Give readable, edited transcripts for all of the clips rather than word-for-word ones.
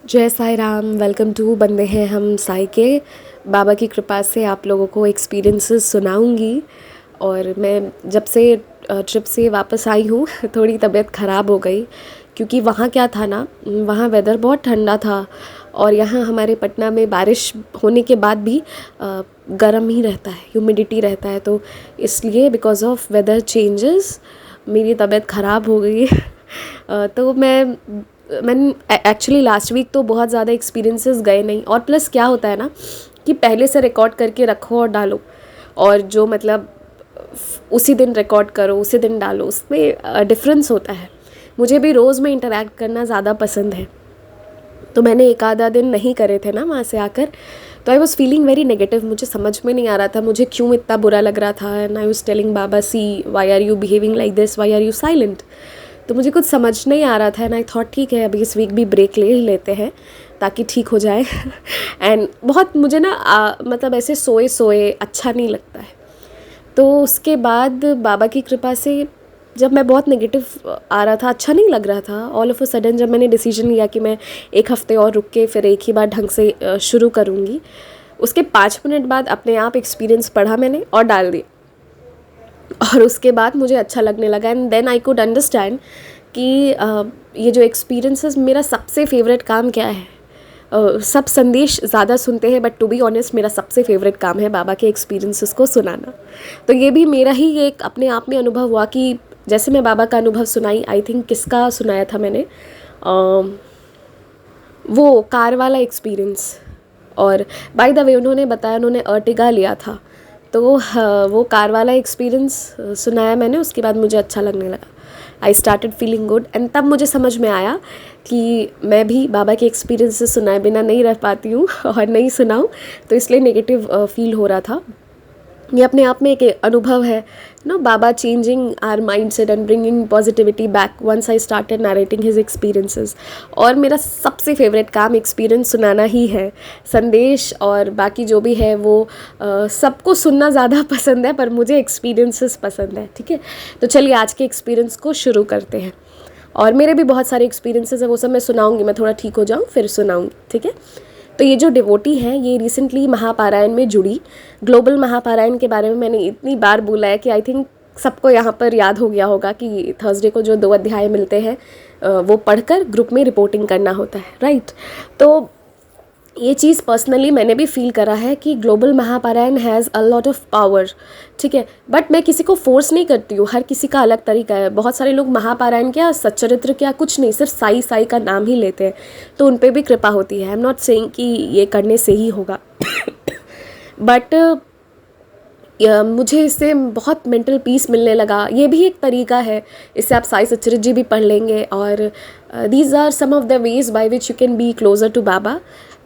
जय Sai Ram. Welcome to बंदे हैं हम साई के। बाबा की कृपा से आप लोगों को एक्सपीरियंसेस सुनाऊंगी। और मैं जब से ट्रिप से वापस आई हूँ थोड़ी तबीयत ख़राब हो गई, क्योंकि वहाँ क्या था ना, वहाँ वेदर बहुत ठंडा था और यहाँ हमारे पटना में बारिश होने के बाद भी गर्म ही रहता है, ह्यूमिडिटी रहता है। तो इसलिए बिकॉज़ ऑफ वेदर चेंजेस मेरी तबीयत ख़राब हो गई। तो मैंने एक्चुअली लास्ट वीक तो बहुत ज़्यादा एक्सपीरियंसेस गए नहीं। और प्लस क्या होता है ना कि पहले से रिकॉर्ड करके रखो और डालो, और जो मतलब उसी दिन रिकॉर्ड करो उसी दिन डालो, उसमें डिफरेंस होता है। मुझे भी रोज़ में इंटरेक्ट करना ज़्यादा पसंद है, तो मैंने एक आधा दिन नहीं करे थे ना वहाँ से आकर, तो I was feeling very negative. मुझे समझ में नहीं आ रहा था मुझे क्यों इतना बुरा लग रहा था। And I was telling Baba, see why are you behaving like this, why are you silent. तो मुझे कुछ समझ नहीं आ रहा था एंड आई थॉट ठीक है, अभी इस वीक भी ब्रेक ले ही लेते हैं ताकि ठीक हो जाए। एंड बहुत मुझे ना मतलब ऐसे सोए सोए अच्छा नहीं लगता है। तो उसके बाद बाबा की कृपा से जब मैं बहुत नेगेटिव आ रहा था, अच्छा नहीं लग रहा था, ऑल ऑफ अ सडन जब मैंने डिसीजन लिया कि मैं एक हफ़्ते और रुक के फिर एक ही बार ढंग से शुरू करूँगी, उसके 5 मिनट बाद अपने आप एक्सपीरियंस पढ़ा मैंने और डाल दिया। और उसके बाद मुझे अच्छा लगने लगा and then I could understand कि ये जो एक्सपीरियंसेस, मेरा सबसे फेवरेट काम क्या है। सब संदेश ज़्यादा सुनते हैं, बट टू बी ऑनेस्ट मेरा सबसे फेवरेट काम है बाबा के एक्सपीरियंसेस को सुनाना। तो ये भी मेरा ही एक अपने आप में अनुभव हुआ कि जैसे मैं बाबा का अनुभव सुनाई, आई थिंक किसका सुनाया था मैंने, वो कार वाला एक्सपीरियंस। और बाय द वे उन्होंने बताया उन्होंने अर्टिगा लिया था, तो वो कार वाला एक्सपीरियंस सुनाया मैंने। उसके बाद मुझे अच्छा लगने लगा, I started feeling good and तब मुझे समझ में आया कि मैं भी बाबा के एक्सपीरियंस से सुनाए बिना नहीं रह पाती हूँ और नहीं सुनाऊँ, तो इसलिए नेगेटिव फील हो रहा था। ये अपने आप में एक अनुभव है ना, बाबा changing our mindset and bringing positivity back once I started narrating his experiences. और मेरा सबसे फेवरेट काम एक्सपीरियंस सुनाना ही है। संदेश और बाकी जो भी है वो सबको सुनना ज़्यादा पसंद है, पर मुझे एक्सपीरियंसेस पसंद है। ठीक है, तो चलिए आज के एक्सपीरियंस को शुरू करते हैं। और मेरे भी बहुत सारे एक्सपीरियंसेस है, वो सब मैं सुनाऊंगी, मैं थोड़ा ठीक हो जाऊँ फिर सुनाऊंगी। ठीक है, तो ये जो डिवोटी है ये रिसेंटली महापारायण में जुड़ी। ग्लोबल महापारायण के बारे में मैंने इतनी बार बोला है कि आई थिंक सबको यहाँ पर याद हो गया होगा कि थर्सडे को जो 2 अध्याय मिलते हैं वो पढ़कर ग्रुप में रिपोर्टिंग करना होता है, राइट। तो ये चीज़ पर्सनली मैंने भी फील करा है कि global Mahaparayan has a lot of power. ठीक है, बट मैं किसी को फोर्स नहीं करती हूँ, हर किसी का अलग तरीका है। बहुत सारे लोग महापारायण क्या, सच्चरित्र क्या, कुछ नहीं, सिर्फ साई साई का नाम ही लेते हैं, तो उन पर भी कृपा होती है। आई एम नॉट सेइंग कि ये करने से ही होगा बट मुझे इससे बहुत मेंटल पीस मिलने लगा। ये भी एक तरीका है, इससे आप साई सच्चरित्र जी भी पढ़ लेंगे। और these are some of the ways by which you can be closer to Baba.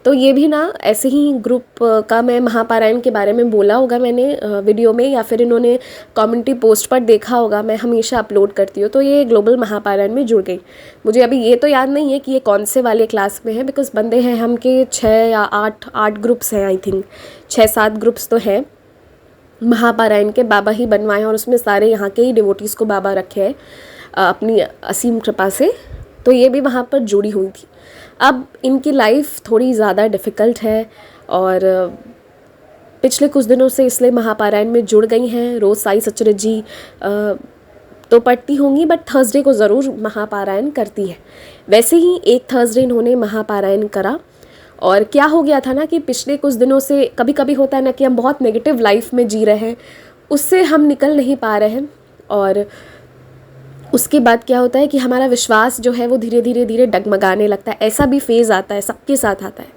तो ये भी ना ऐसे ही ग्रुप का मैं महापारायण के बारे में बोला होगा मैंने वीडियो में, या फिर इन्होंने कम्युनिटी पोस्ट पर देखा होगा, मैं हमेशा अपलोड करती हूँ। तो ये ग्लोबल महापारायण में जुड़ गई। मुझे अभी ये तो याद नहीं है कि ये कौन से वाले क्लास में है, बिकॉज बंदे हैं हम के 6 या 8 ग्रुप्स हैं, आई थिंक 6-7 ग्रुप्स तो हैं महापारायण के। बाबा ही बनवाए और उसमें सारे यहाँ के ही डिवोटीज़ को बाबा रखे हैं अपनी असीम कृपा से। तो ये भी वहाँ पर जुड़ी हुई थी। अब इनकी लाइफ थोड़ी ज़्यादा डिफ़िकल्ट है और पिछले कुछ दिनों से इसलिए महापारायण में जुड़ गई हैं। रोज़ साई सच्चरित्र जी तो पढ़ती होंगी, बट थर्सडे को ज़रूर महापारायण करती है। वैसे ही एक थर्सडे इन्होंने महापारायण करा। और क्या हो गया था ना कि पिछले कुछ दिनों से कभी कभी होता है ना कि हम बहुत नेगेटिव लाइफ में जी रहे हैं, उससे हम निकल नहीं पा रहे हैं। और उसके बाद क्या होता है कि हमारा विश्वास जो है वो धीरे धीरे धीरे डगमगाने लगता है। ऐसा भी फेज़ आता है, सबके साथ आता है।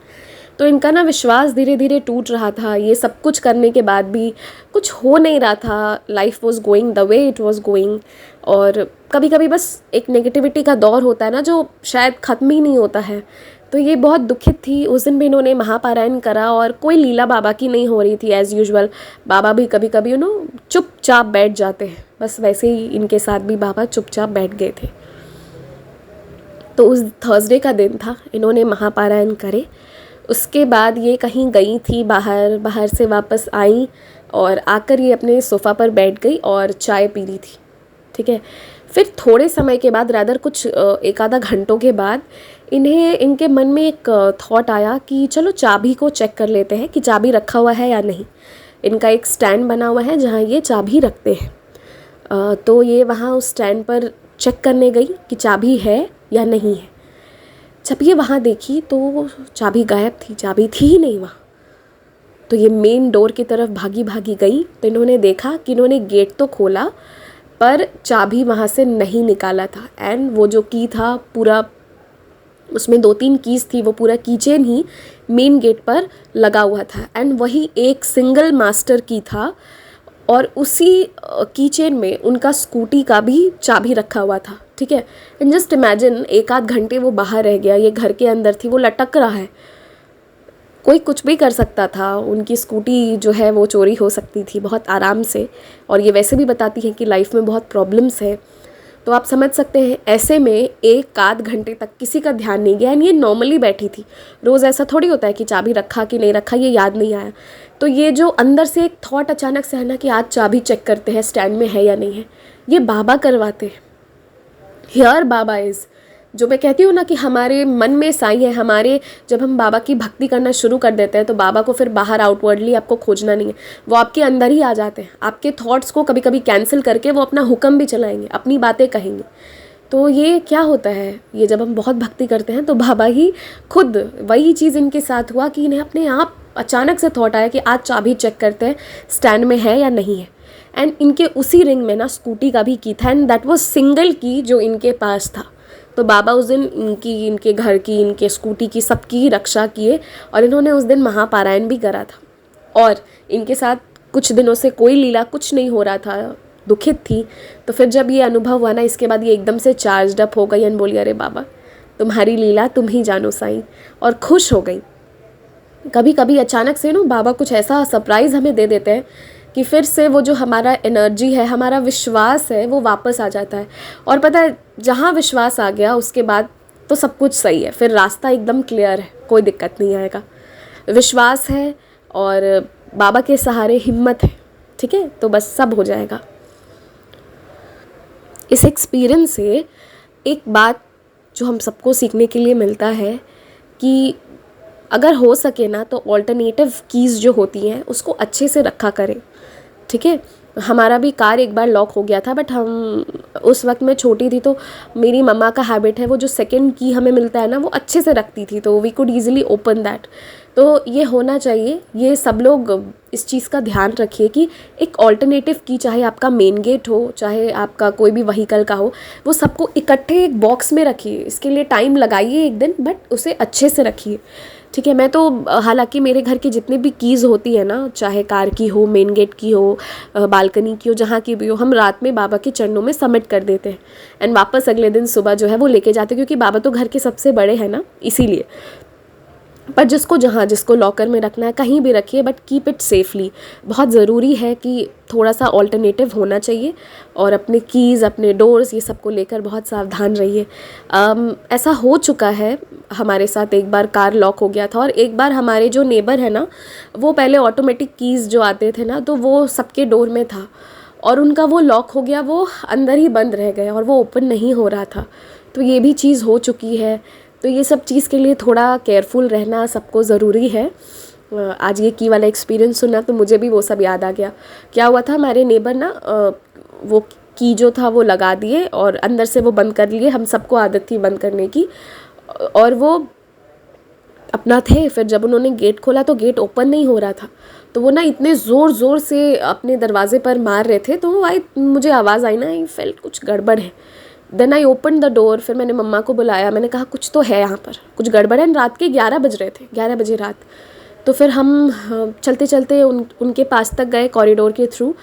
तो इनका ना विश्वास धीरे धीरे टूट रहा था। ये सब कुछ करने के बाद भी कुछ हो नहीं रहा था। Life was going the way it was going. और कभी कभी बस एक नेगेटिविटी का दौर होता है ना, जो शायद ख़त्म ही नहीं होता है। तो ये बहुत दुखित थी। उस दिन भी इन्होंने महापारायण करा और कोई लीला बाबा की नहीं हो रही थी एज़ यूजुअल। बाबा भी कभी कभी चुपचाप बैठ जाते हैं, बस वैसे ही इनके साथ भी बाबा चुपचाप बैठ गए थे। तो उस थर्सडे का दिन था, इन्होंने महापारायण करे। उसके बाद ये कहीं गई थी बाहर से वापस आई और आकर ये अपने सोफ़ा पर बैठ गई और चाय पी रही थी। ठीक है, फिर थोड़े समय के बाद, रादर कुछ एक आधा घंटों के बाद, इनके मन में एक थॉट आया कि चलो चाबी को चेक कर लेते हैं कि चाबी रखा हुआ है या नहीं। इनका एक स्टैंड बना हुआ है जहाँ ये चाबी रखते हैं। तो ये वहाँ उस स्टैंड पर चेक करने गई कि चाबी है या नहीं है। जब ये वहाँ देखी तो चाबी गायब थी, चाबी थी ही नहीं वहाँ। तो ये मेन डोर की तरफ भागी भागी गई तो इन्होंने देखा कि इन्होंने गेट तो खोला पर चाबी वहाँ से नहीं निकाला था। एंड वो जो की था पूरा, उसमें 2-3 कीज़ थी, वो पूरा कीचेन ही मेन गेट पर लगा हुआ था। एंड वही एक सिंगल मास्टर की था और उसी कीचेन में उनका स्कूटी का भी चाबी रखा हुआ था। ठीक है, एंड जस्ट इमेजिन, एक आध घंटे वो बाहर रह गया, ये घर के अंदर थी, वो लटक रहा है, कोई कुछ भी कर सकता था। उनकी स्कूटी जो है वो चोरी हो सकती थी बहुत आराम से। और ये वैसे भी बताती है कि लाइफ में बहुत प्रॉब्लम्स है। तो आप समझ सकते हैं, ऐसे में एक आध घंटे तक किसी का ध्यान नहीं गया। एंड ये नॉर्मली बैठी थी। रोज़ ऐसा थोड़ी होता है कि चाबी रखा कि नहीं रखा ये याद नहीं आया। तो ये जो अंदर से एक थॉट अचानक से आना कि आज चाबी चेक करते हैं स्टैंड में है या नहीं है, ये बाबा करवाते हैं। हियर बाबा इज़, जो मैं कहती हूँ ना कि हमारे मन में साईं है। हमारे जब हम बाबा की भक्ति करना शुरू कर देते हैं तो बाबा को फिर बाहर आउटवर्डली आपको खोजना नहीं है, वो आपके अंदर ही आ जाते हैं। आपके थॉट्स को कभी कभी कैंसिल करके वो अपना हुक्म भी चलाएंगे, अपनी बातें कहेंगे। तो ये क्या होता है, ये जब हम बहुत भक्ति करते हैं तो बाबा ही खुद, वही चीज़ इनके साथ हुआ कि इन्हें अपने आप अचानक से थॉट आया कि आज चाबी चेक करते हैं स्टैंड में है या नहीं है। एंड इनके उसी रिंग में ना स्कूटी का भी की था, एंड दैट वाज सिंगल की जो इनके पास था। तो बाबा उस दिन इनके घर की, इनके स्कूटी की, सबकी रक्षा किए। और इन्होंने उस दिन महापारायण भी करा था। और इनके साथ कुछ दिनों से कोई लीला कुछ नहीं हो रहा था, दुखित थी। तो फिर जब ये अनुभव हुआ ना, इसके बाद ये एकदम से चार्जड अप हो गई एंड बोली, अरे बाबा तुम्हारी लीला तुम ही जानो साईं, और खुश हो गई। कभी कभी अचानक से ना बाबा कुछ ऐसा सरप्राइज़ हमें दे देते हैं कि फिर से वो जो हमारा एनर्जी है, हमारा विश्वास है, वो वापस आ जाता है। और पता है, जहाँ विश्वास आ गया उसके बाद तो सब कुछ सही है, फिर रास्ता एकदम क्लियर है, कोई दिक्कत नहीं आएगा। विश्वास है और बाबा के सहारे हिम्मत है, ठीक है, तो बस सब हो जाएगा। इस एक्सपीरियंस से एक बात जो हम सबको सीखने के लिए मिलता है कि अगर हो सके ना तो ऑल्टरनेटिव कीज़ जो होती हैं उसको अच्छे से रखा करें। ठीक है, हमारा भी कार एक बार लॉक हो गया था, बट हम उस वक्त मैं छोटी थी तो मेरी मम्मा का हैबिट है वो जो सेकंड की हमें मिलता है ना वो अच्छे से रखती थी, तो we could easily open that. तो ये होना चाहिए, ये सब लोग इस चीज़ का ध्यान रखिए कि एक ऑल्टरनेटिव की, चाहे आपका मेन गेट हो, चाहे आपका कोई भी व्हीकल का हो, वो सबको इकट्ठे एक बॉक्स में रखिए। इसके लिए टाइम लगाइए एक दिन, बट उसे अच्छे से रखिए। ठीक है, मैं तो हालांकि मेरे घर की जितनी भी कीज़ होती है ना, चाहे कार की हो, मेन गेट की हो, बालकनी की हो, जहाँ की भी हो, हम रात में बाबा के चरणों में सबमिट कर देते हैं एंड वापस अगले दिन सुबह जो है वो लेके जाते हैं, क्योंकि बाबा तो घर के सबसे बड़े हैं ना, इसीलिए। पर जिसको लॉकर में रखना है कहीं भी रखिए, बट कीप इट सेफली। बहुत ज़रूरी है कि थोड़ा सा ऑल्टरनेटिव होना चाहिए, और अपने कीज़, अपने डोर्स, ये सब को लेकर बहुत सावधान रहिए। ऐसा हो चुका है हमारे साथ, एक बार कार लॉक हो गया था, और एक बार हमारे जो नेबर है ना, वो पहले ऑटोमेटिक कीज़ जो आते थे ना, तो वो सबके डोर में था, और उनका वो लॉक हो गया, वो अंदर ही बंद रह गया और वो ओपन नहीं हो रहा था। तो ये भी चीज़ हो चुकी है। तो ये सब चीज़ के लिए थोड़ा केयरफुल रहना सबको ज़रूरी है। आज ये की वाला एक्सपीरियंस सुना तो मुझे भी वो सब याद आ गया। क्या हुआ था, हमारे नेबर ना वो की जो था वो लगा दिए और अंदर से वो बंद कर लिए। हम सबको आदत थी बंद करने की, और वो अपना थे। फिर जब उन्होंने गेट खोला तो गेट ओपन नहीं हो रहा था, तो वो ना इतने ज़ोर से अपने दरवाजे पर मार रहे थे। तो मुझे आवाज़ आई ना, आई फेल्ट कुछ गड़बड़ है। Then I open the door. फिर मैंने मम्मा को बुलाया, मैंने कहा कुछ तो है यहाँ पर, कुछ गड़बड़ है। रात के 11 बज रहे थे, 11 बजे रात। तो फिर हम चलते चलते उनके पास तक गए कॉरिडोर के थ्रू।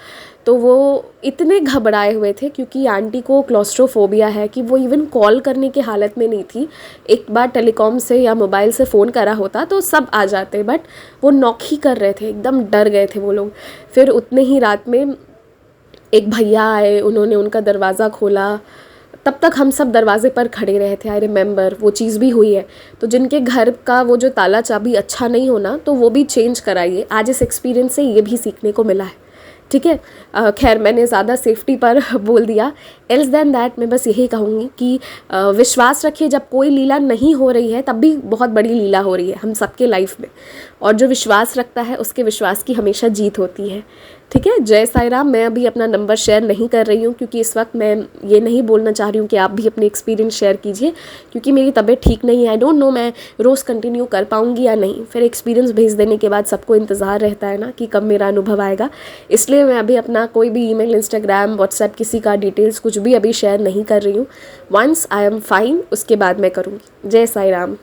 तो वो इतने घबराए हुए थे, क्योंकि आंटी को क्लॉस्ट्रोफोबिया है, कि वो इवन कॉल करने की हालत में नहीं थी। एक बार टेलीकॉम से या मोबाइल से फ़ोन करा होता तो सब आ जाते, बट वो नॉक ही कर रहे थे, एकदम डर गए थे वो लोग। फिर उतने ही रात में एक भैया आए, उन्होंने उनका दरवाज़ा खोला। तब तक हम सब दरवाजे पर खड़े रहे थे। आई रिमेंबर वो चीज़ भी हुई है। तो जिनके घर का वो जो ताला चाबी अच्छा नहीं होना, तो वो भी चेंज कराइए। आज इस एक्सपीरियंस से ये भी सीखने को मिला है ठीक है। खैर मैंने ज़्यादा सेफ्टी पर बोल दिया। एल्स देन दैट मैं बस यही कहूँगी कि विश्वास रखिए, जब कोई लीला नहीं हो रही है तब भी बहुत बड़ी लीला हो रही है हम सबके लाइफ में, और जो विश्वास रखता है उसके विश्वास की हमेशा जीत होती है। ठीक है। जय साई राम। मैं अभी अपना नंबर शेयर नहीं कर रही हूँ क्योंकि इस वक्त मैं ये नहीं बोलना चाह रही हूँ कि आप भी अपने एक्सपीरियंस शेयर कीजिए, क्योंकि मेरी तबीयत ठीक नहीं है। आई डोंट नो मैं रोज़ कंटिन्यू कर पाऊँगी या नहीं। फिर एक्सपीरियंस भेज देने के बाद सबको इंतज़ार रहता है ना कि कब मेरा अनुभव आएगा। इसलिए मैं अभी अपना कोई भी ईमेल, इंस्टाग्राम, व्हाट्सएप, किसी का डिटेल्स कुछ भी अभी शेयर नहीं कर रही हूँ। वंस आई एम फाइन उसके बाद मैं करूँगी। जय साई राम।